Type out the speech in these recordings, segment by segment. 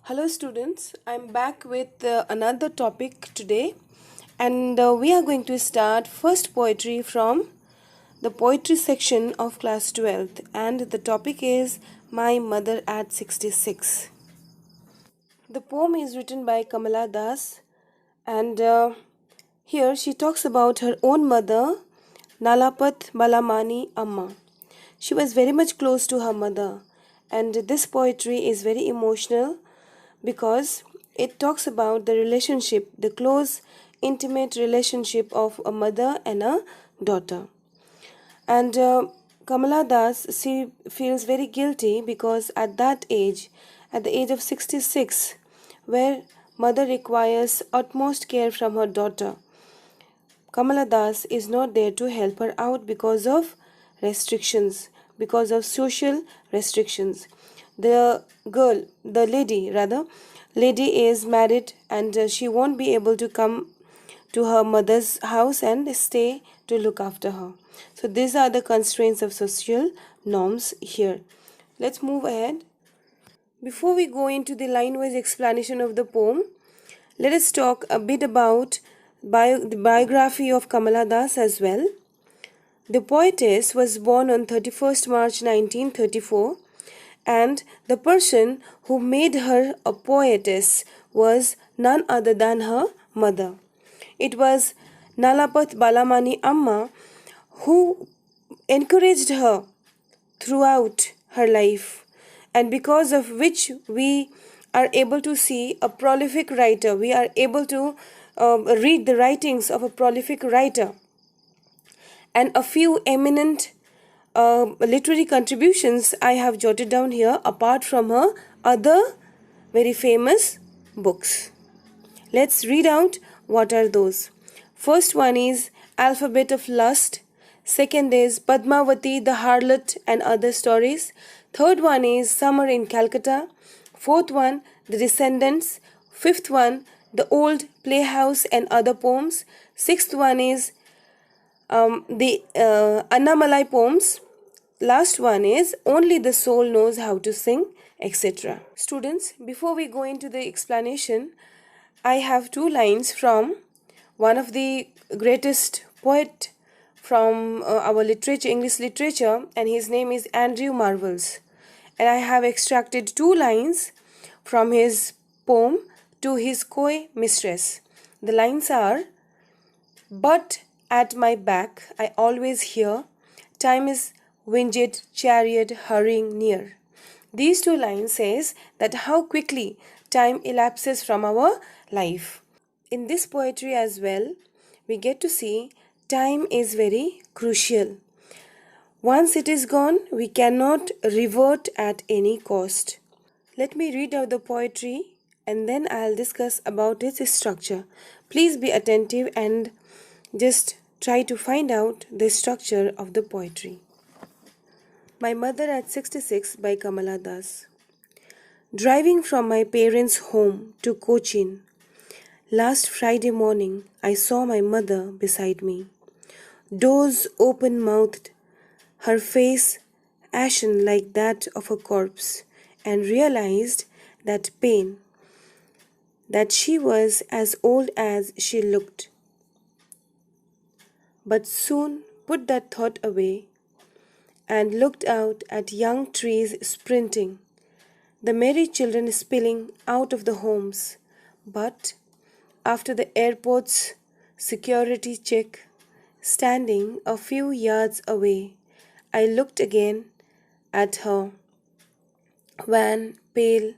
Hello students, I'm back with another topic today and we are going to start first poetry from the poetry section of class 12th and the topic is My Mother at 66. The poem is written by Kamala Das and here she talks about her own mother Nalapat Balamani Amma. She was very much close to her mother and this poetry is very emotional because it talks about the relationship, the close, intimate relationship of a mother and a daughter. And Kamala Das, she feels very guilty because at that age, at the age of 66, where mother requires utmost care from her daughter, Kamala Das is not there to help her out because of restrictions, because of social restrictions. The girl, the lady rather, lady is married and she won't be able to come to her mother's house and stay to look after her. So these are the constraints of social norms here. Let's move ahead. Before we go into the line-wise explanation of the poem, let us talk a bit about the biography of Kamala Das as well. The poetess was born on 31st March 1934 and the person who made her a poetess was none other than her mother. It was Nalapat Balamani Amma who encouraged her throughout her life and because of which we are able to see a prolific writer. We are able to read the writings of a prolific writer and a few eminent literary contributions I have jotted down here apart from her other very famous books. Let's read out what are those. First one is Alphabet of Lust. Second is Padmavati the Harlot and Other Stories. Third one is Summer in Calcutta. Fourth one, The Descendants. Fifth one, The Old Playhouse and Other Poems. Sixth one is the Annamalai poems. Last one is Only the Soul Knows How to Sing, etc. Students, before we go into the explanation, I have two lines from one of the greatest poet from our literature, English literature, and his name is Andrew Marvels. And I have extracted two lines from his poem To His Coy Mistress. The lines are, But at my back I always hear, time is winged chariot hurrying near. These two lines says that how quickly time elapses from our life. In this poetry as well, we get to see time is very crucial. Once it is gone, we cannot revert at any cost. Let me read out the poetry and then I'll discuss about its structure. Please be attentive and just try to find out the structure of the poetry. My Mother at 66 by Kamala Das. Driving from my parents' home to Cochin, last Friday morning I saw my mother beside me. Doors open-mouthed, her face ashen like that of a corpse, and realized that pain, that she was as old as she looked. But soon put that thought away and looked out at young trees sprinting, the merry children spilling out of the homes. But after the airport's security check, standing a few yards away, I looked again at her, wan, pale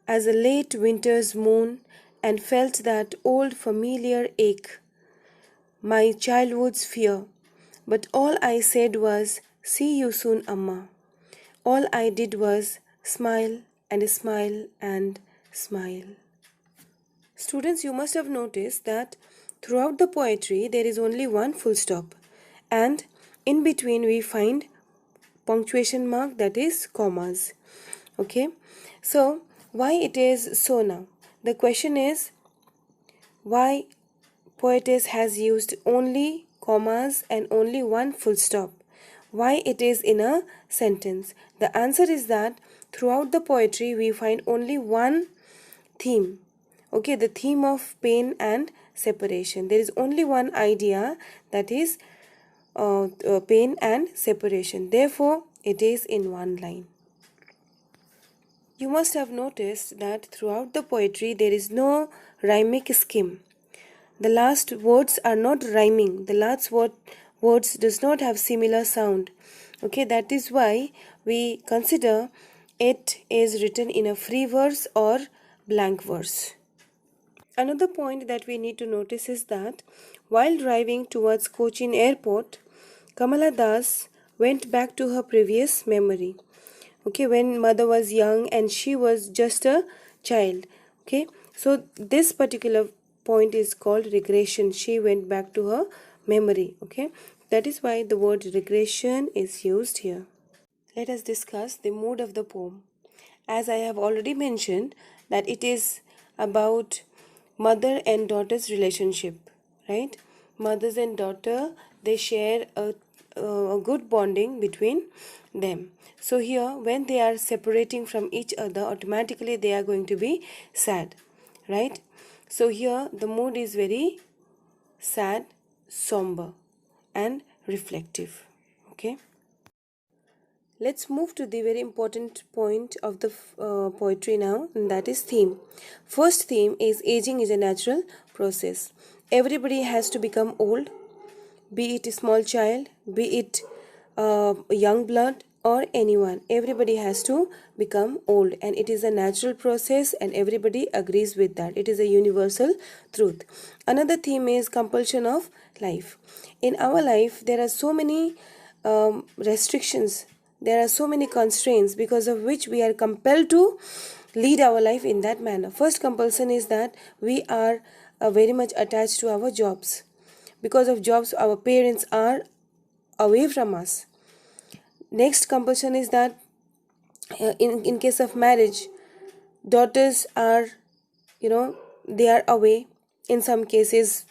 as a late winter's moon, and felt that old familiar ache, my childhood's fear. But all I said was, See you soon, Amma. All I did was smile and smile and smile. Students, you must have noticed that throughout the poetry there is only one full stop and in between we find punctuation mark, that is commas. Okay, so why it is so now? The question is why poetess has used only commas and only one full stop. Why it is in a sentence? The answer is that throughout the poetry we find only one theme. Okay, the theme of pain and separation. There is only one idea, that is pain and separation. Therefore, it is in one line. You must have noticed that throughout the poetry there is no rhymic scheme. The last words are not rhyming. The last words does not have similar sound. Okay, that is why we consider it is written in a free verse or blank verse. Another point that we need to notice is that while driving towards Cochin airport, Kamala Das went back to her previous memory. Okay, when mother was young and she was just a child. Okay, so this particular point is called regression. She went back to her memory. Okay, that is why the word regression is used here. Let us discuss the mood of the poem. As I have already mentioned, that it is about mother and daughter's relationship, right? Mothers and daughter, they share a good bonding between them. So here, when they are separating from each other, automatically they are going to be sad, right? So here the mood is very sad, somber and reflective. Okay, let's move to the very important point of the poetry now, and that is theme. First theme is aging is a natural process. Everybody has to become old, be it a small child, be it young blood or anyone. Everybody has to become old, and it is a natural process, and everybody agrees with that. It is a universal truth. Another theme is compulsion of life. In our life there are so many restrictions, there are so many constraints because of which we are compelled to lead our life in that manner. First compulsion is that we are very much attached to our jobs. Because of jobs, our parents are away from us. Next compulsion is that in case of marriage, daughters are, they are away. In some cases,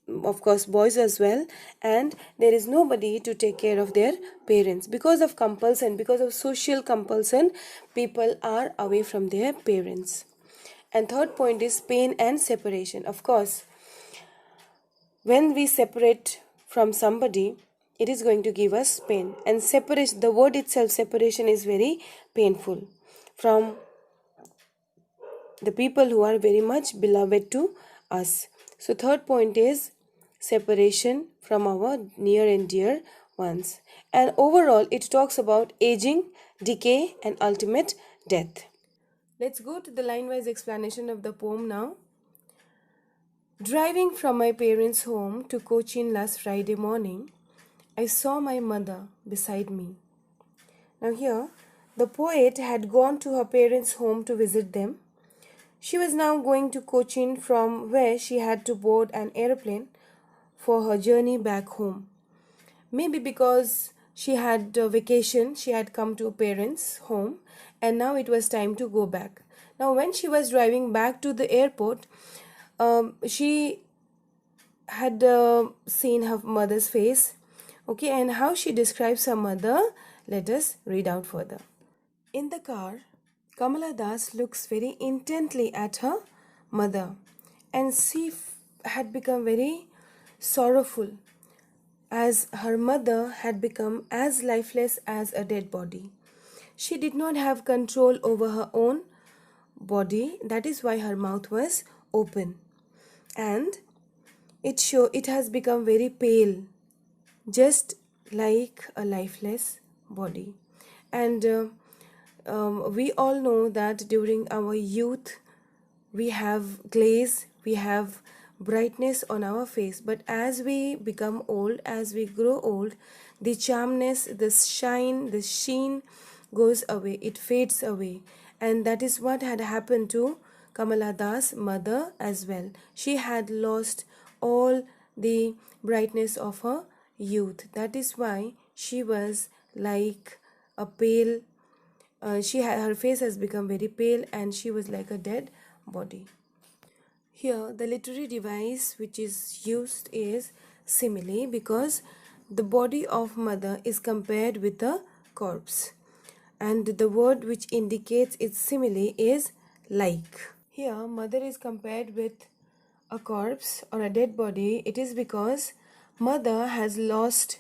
of course, boys as well, and there is nobody to take care of their parents. Because of compulsion, because of social compulsion, people are away from their parents. And third point is pain and separation. Of course, when we separate from somebody, it is going to give us pain, and separation, the word itself, separation, is very painful from the people who are very much beloved to us. So third point is separation from our near and dear ones. And overall it talks about aging, decay and ultimate death. Let's go to the line-wise explanation of the poem now. Driving from my parents' home to Cochin last Friday morning, I saw my mother beside me. Now here, the poet had gone to her parents' home to visit them. She was now going to Cochin, from where she had to board an aeroplane for her journey back home. Maybe because she had a vacation, she had come to her parents' home, and now it was time to go back. Now when she was driving back to the airport, she had seen her mother's face. Okay, and how she describes her mother, let us read out further. In the car, Kamala Das looks very intently at her mother, and she had become very sorrowful, as her mother had become as lifeless as a dead body. She did not have control over her own body, that is why her mouth was open, and it has become very pale, just like a lifeless body. And we all know that during our youth we have glaze, we have brightness on our face, but as we become old, as we grow old, the charmness, the shine, the sheen goes away, it fades away. And that is what had happened to Kamala Das' mother as well. She had lost all the brightness of her youth. That is why she was like a pale, her face has become very pale, and she was like a dead body. Here the literary device which is used is simile, because the body of mother is compared with a corpse, and the word which indicates its simile is like. Here, mother is compared with a corpse or a dead body. It is because mother has lost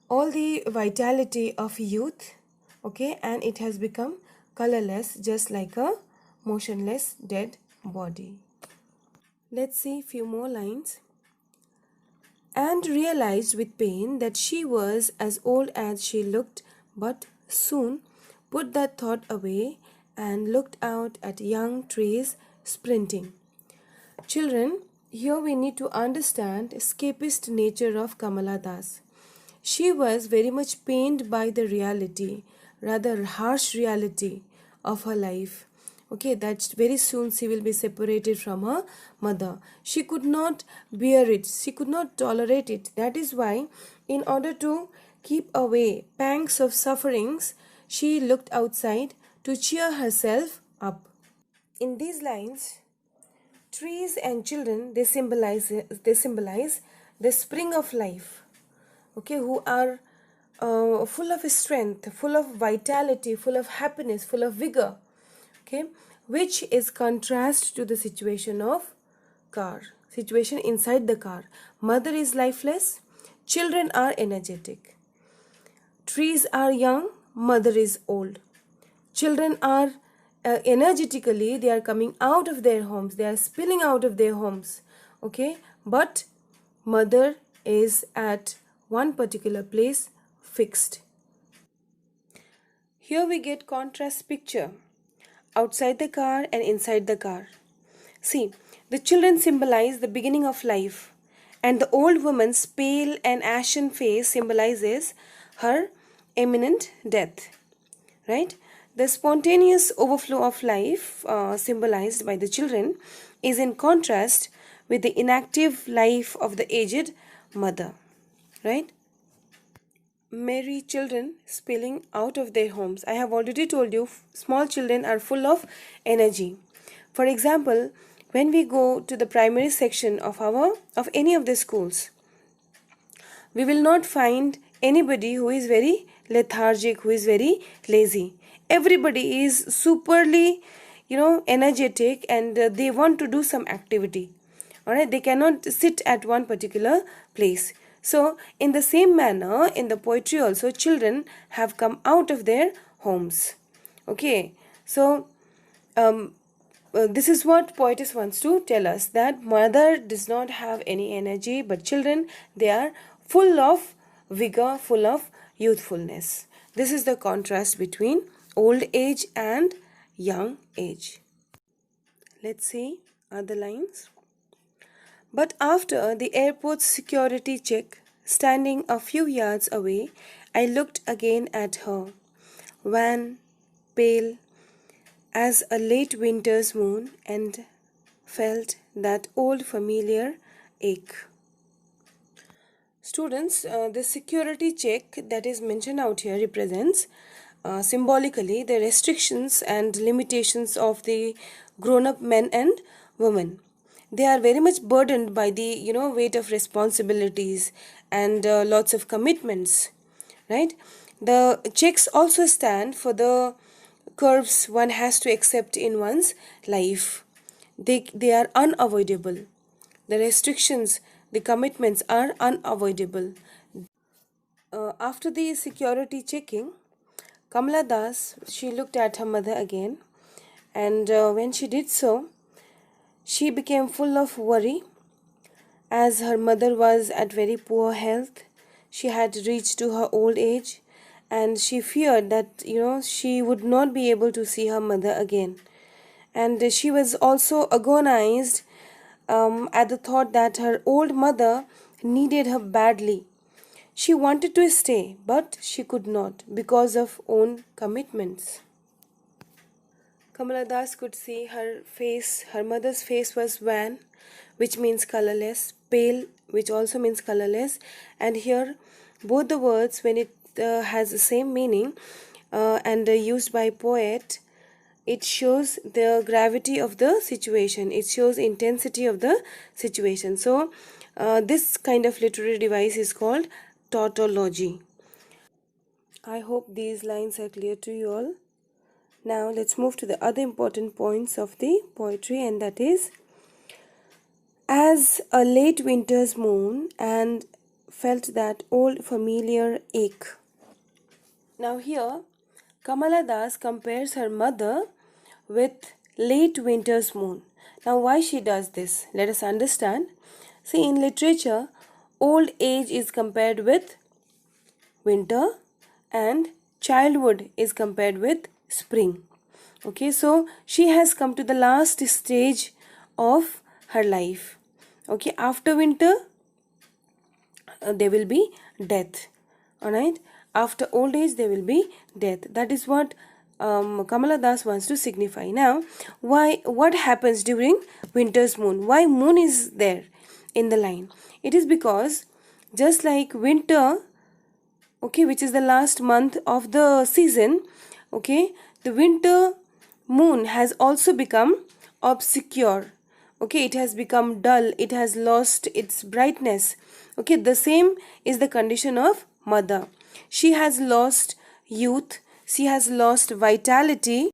all the vitality of youth, okay, and it has become colorless, just like a motionless dead body. Let's see few more lines. And realized with pain that she was as old as she looked, but soon put that thought away and looked out at young trees sprinting. Children, here we need to understand escapist nature of Kamala Das. She was very much pained by the reality, rather harsh reality of her life. Okay, that very soon she will be separated from her mother. She could not bear it, she could not tolerate it. That is why, in order to keep away pangs of sufferings, she looked outside to cheer herself up. In these lines, trees and children, they symbolize the spring of life, okay, who are full of strength, full of vitality, full of happiness, full of vigor, okay, which is contrast to the situation inside the car. Mother is lifeless, children are energetic. Trees are young, mother is old. Children are energetically, they are coming out of their homes, they are spilling out of their homes, okay, but mother is at one particular place fixed. Here we get contrast picture outside the car and inside the car. See, the children symbolize the beginning of life, and the old woman's pale and ashen face symbolizes her imminent death. Right? The spontaneous overflow of life, symbolized by the children, is in contrast with the inactive life of the aged mother. Right? Merry children spilling out of their homes. I have already told you, small children are full of energy. For example, when we go to the primary section of any of the schools, we will not find anybody who is very lethargic, who is very lazy. Everybody is superly, energetic, and they want to do some activity. All right, they cannot sit at one particular place. So, in the same manner, in the poetry also, children have come out of their homes. Okay, so this is what poetess wants to tell us, that mother does not have any energy, but children, they are full of vigor, full of youthfulness. This is the contrast between old age and young age. Let's see other lines. But after the airport's security check, standing a few yards away, I looked again at her, wan, pale as a late winter's moon, and felt that old familiar ache. Students, the security check that is mentioned out here represents symbolically the restrictions and limitations of the grown-up men and women. They are very much burdened by the weight of responsibilities and lots of commitments, right? The checks also stand for the curves one has to accept in one's life. They are unavoidable. The restrictions, the commitments are unavoidable. After the security checking, Kamala Das, she looked at her mother again, and when she did so, she became full of worry, as her mother was at very poor health. She had reached to her old age, and she feared that she would not be able to see her mother again. And she was also agonized at the thought that her old mother needed her badly. She wanted to stay, but she could not because of own commitments. Kamala Das could see her face, her mother's face was wan, which means colorless, pale, which also means colorless, and here both the words, when it has the same meaning and used by poet, it shows the gravity of the situation, it shows intensity of the situation. So this kind of literary device is called tautology. I hope these lines are clear to you all. Now let's move to the other important points of the poetry, and that is, as a late winter's moon and felt that old familiar ache. Now here Kamala Das compares her mother with late winter's moon. Now why she does this? Let us understand. See, in literature, old age is compared with winter and childhood is compared with spring. Okay, so she has come to the last stage of her life. Okay, after winter there will be death. Alright, after old age there will be death. That is what Kamala Das wants to signify. Now, what happens during winter's moon? Why moon is there in the line? It is because just like winter, okay, which is the last month of the season, okay, the winter moon has also become obscure. Okay, it has become dull, it has lost its brightness. Okay, the same is the condition of mother. She has lost youth, she has lost vitality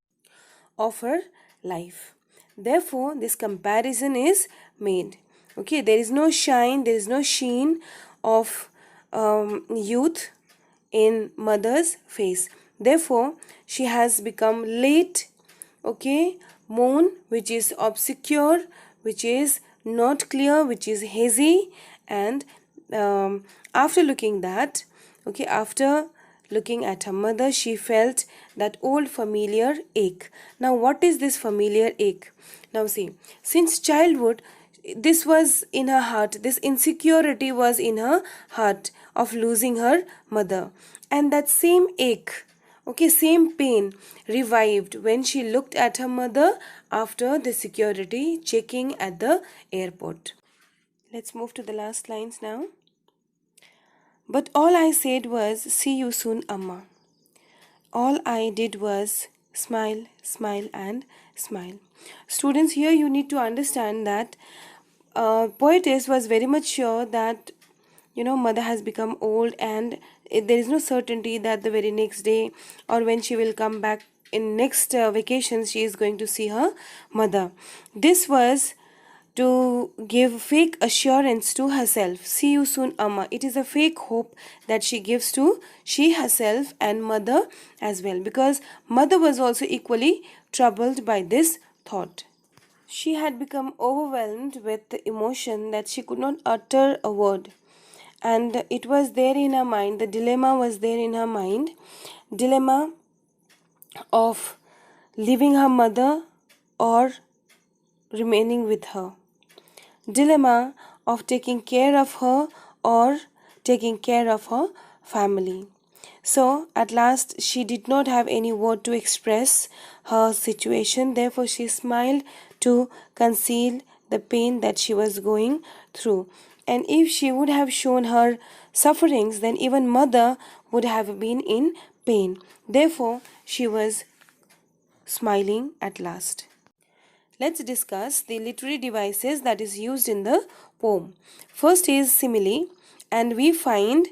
of her life. Therefore, this comparison is made. Okay, there is no shine, there is no sheen of youth in mother's face. Therefore, she has become late, okay, moon, which is obscure, which is not clear, which is hazy. And after looking that, okay, after looking at her mother, she felt that old familiar ache. Now what is this familiar ache? Now see, since childhood this was in her heart, this insecurity was in her heart of losing her mother, and that same ache, okay, same pain revived when she looked at her mother after the security checking at the airport. Let's move to the last lines now. But all I said was, see you soon, Amma. All I did was smile, smile and smile. Students, here you need to understand that poetess was very much sure that mother has become old, and there is no certainty that the very next day or when she will come back in next vacation she is going to see her mother. This was to give fake assurance to herself. See you soon, Amma. It is a fake hope that she gives to she herself and mother as well, because mother was also equally troubled by this thought. She had become overwhelmed with the emotion that she could not utter a word, and it was there in her mind, the dilemma was there in her mind, dilemma of leaving her mother or remaining with her, dilemma of taking care of her or taking care of her family. So at last she did not have any word to express her situation, therefore she smiled to conceal the pain that she was going through. And if she would have shown her sufferings, then even mother would have been in pain. Therefore she was smiling at last. Let's discuss the literary devices that is used in the poem. First is simile, and we find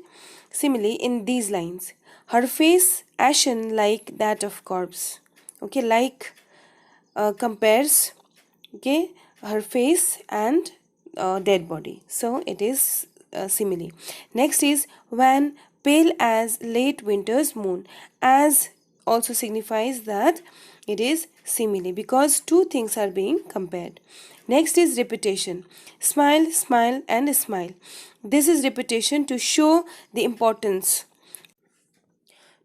simile in these lines. Her face ashen like that of corpse. Okay, like compares, okay, her face and dead body. So it is simile. Next is when pale as late winter's moon. As also signifies that it is simile, because two things are being compared. Next is repetition. Smile, smile and smile. This is repetition to show the importance,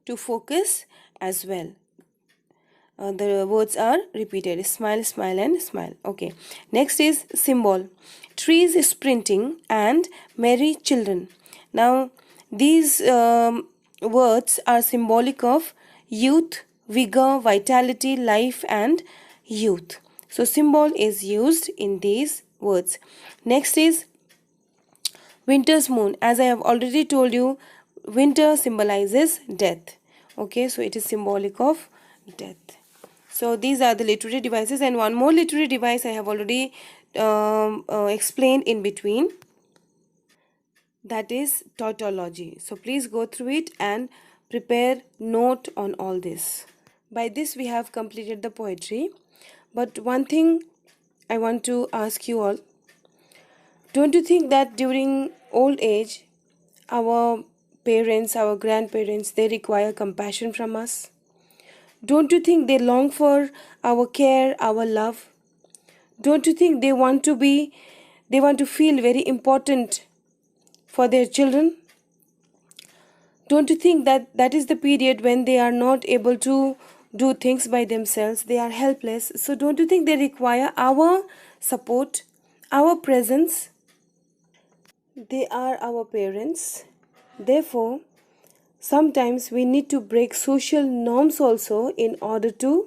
to focus as well. The words are repeated: smile, smile and smile. Okay, next is symbol. Trees sprinting and merry children. Now these words are symbolic of youth, vigor, vitality, life and youth. So symbol is used in these words. Next is winter's moon. As I have already told you, winter symbolizes death. Okay, so it is symbolic of death. So these are the literary devices, and one more literary device I have already explained in between, that is tautology. So please go through it and prepare note on all this. By this we have completed the poetry. But one thing I want to ask you all, don't you think that during old age, our parents, our grandparents, they require compassion from us? Don't you think they long for our care, our love? Don't you think they want to feel very important for their children? Don't you think that that is the period when they are not able to do things by themselves? They are helpless. So don't you think they require our support, our presence? They are our parents. Therefore, sometimes we need to break social norms also in order to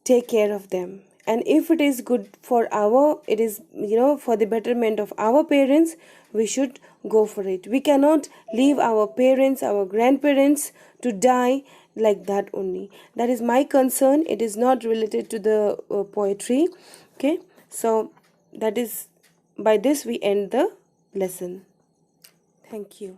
take care of them. And if it is good for it is, for the betterment of our parents, we should go for it. We cannot leave our parents, our grandparents to die like that only. That is my concern. It is not related to the poetry. Okay, so that is, by this we end the lesson. Thank you.